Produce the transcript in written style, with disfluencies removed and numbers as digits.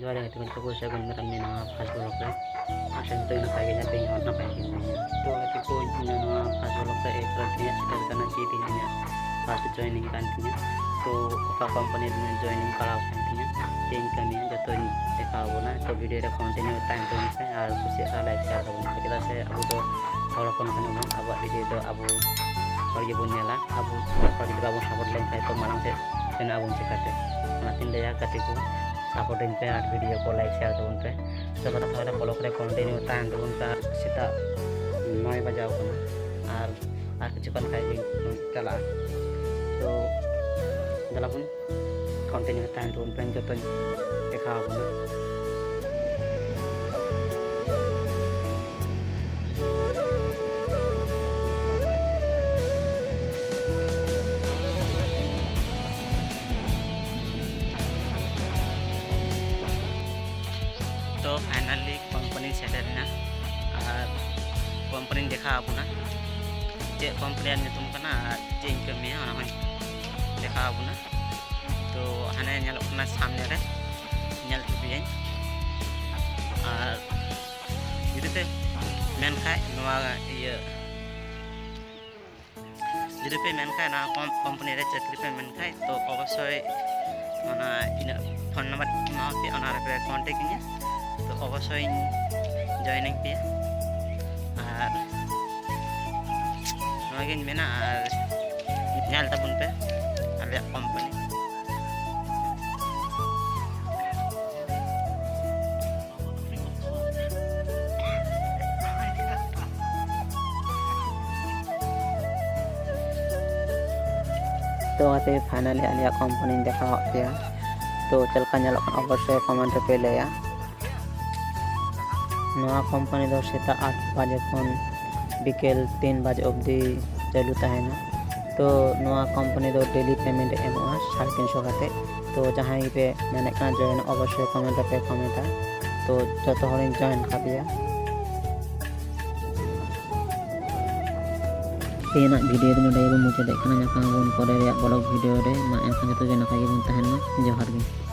ᱡᱚᱦᱟᱨ ᱜᱮ ᱛᱚ ᱠᱚ ᱥᱟᱹᱜᱩᱱ ᱫᱟᱨᱟᱢ ᱱᱚᱣᱟ ᱯᱷᱟᱥᱴ ᱵᱞᱚᱜ ᱨᱮ ᱟᱥᱟ ᱠᱚᱨᱤ ᱱᱟᱯᱟᱭ ᱜᱮ ᱧᱟᱯᱟᱢ ᱦᱚᱸ ᱱᱟᱯᱟᱭ ᱜᱮ ᱛᱚ ᱜᱟᱛᱮ ᱠᱚ ᱱᱚᱣᱟ ᱯᱷᱟᱥᱴ ᱵᱞᱚᱜ ᱨᱮ ᱮᱠ ᱨᱟᱛᱤᱭᱟ ᱥᱮᱴᱮᱨ ᱠᱟᱱᱟ ᱠᱤ ᱛᱤᱦᱤᱧ ᱯᱷᱟᱥᱴ ᱡᱚᱭनिᱝ ᱠᱟᱱ ᱛᱤᱧᱟ तो ओका कंपनी में जॉइनिंग कराव कान तिᱧᱟ ᱪᱮᱧ ᱠᱟᱹᱢᱤᱭᱟ ᱡᱚᱛᱚᱧ ᱫᱮᱠᱷᱟᱣ ᱵᱚᱱᱟ ᱛᱚ ভিডিও ᱨᱮ ᱠᱚᱱᱴᱤᱱᱤউ ᱛᱟᱦᱮᱱ ᱛᱟᱵᱚᱱ ᱯᱮ ᱟᱨ ᱠᱩᱥᱤᱭᱟᱜ ᱞᱟᱭᱤᱠ ᱥᱮᱭᱟᱨ ᱛᱟᱵᱚᱱ ᱯᱮ ᱪᱮᱫᱟᱜ ᱥᱮ ᱟᱵᱚ ᱫᱚ ᱦᱚᱲ ᱦᱚᱯᱚᱱ ᱠᱟᱱᱟ ᱵᱚᱱ ᱟᱵᱚᱣᱟᱜ ভিডিও ᱫᱚ ᱟᱵᱚ ᱦᱚᱲ ᱜᱮᱵᱚᱱ ᱧᱮᱞᱟ ᱟᱵᱚ ᱦᱚᱲ ᱡᱩᱫᱤ ᱵᱟᱵᱚᱱ ᱥᱟᱯᱳᱨᱴ ᱞᱮᱱᱠᱷᱟᱱ ᱛᱚ ᱢᱟᱲᱟᱝ ᱥᱮᱫ ᱥᱮᱱᱚᱜ ᱟᱵᱚᱱ ᱪᱤᱠᱟᱹᱛᱮ ᱚᱱᱟᱛᱤᱧ ᱞᱟᱹᱭᱟ ᱜᱟᱛᱮ ᱠᱚ সাপোর্টিং पे और वीडियो को लाइक शेयर तबन पे चलो ताहले ब्लॉग रे कंटिन्यू ताहन तबन पे सेटा 9 बजाव कना और किछु कन खाइ चला तो जलाबन कंटिन्यू ताहन तबन पे जतो देखाव बना तो फाइनली कंपनी सेटरना और कंपनी देखा आपना चे कंपनी नितुम कना चे कमी देखा आपना तो हाने नेलकना सामने रे नेल तुबियन और जुदीते मेन खाय नवा ये जुदी पे मेन खाय ना कंपनी रे चाकरी पे मेन खाय तो अवश्य ओना इन फोन नंबर मा पे ओना रे कांटेक्ट किया तो अवश्य जॉइनिंग पे और नोगिन मेना और nyal tabun पे आले कंपनी तो आते फाइनली आलिया कंपनी देखा पे तो चलका nyalok अवश्य कमेंट पे लेया नवा कंपनी दो सेता 8 बजे खन बिकेल 3 बजे अवधि चालू तहना तो नवा कंपनी दो डेली पेमेंट एमोआ 350 काते तो जहां पे मैंने कना जॉइन अवश्य कमेंट पे कमेंटा तो जतो हरिन जॉइन काबिया तेना वीडियो दो नडे मुझे देखना ना का बोन परे ब्लॉग वीडियो रे मा एनखान जतो जना का बोन तहना जोहार गे।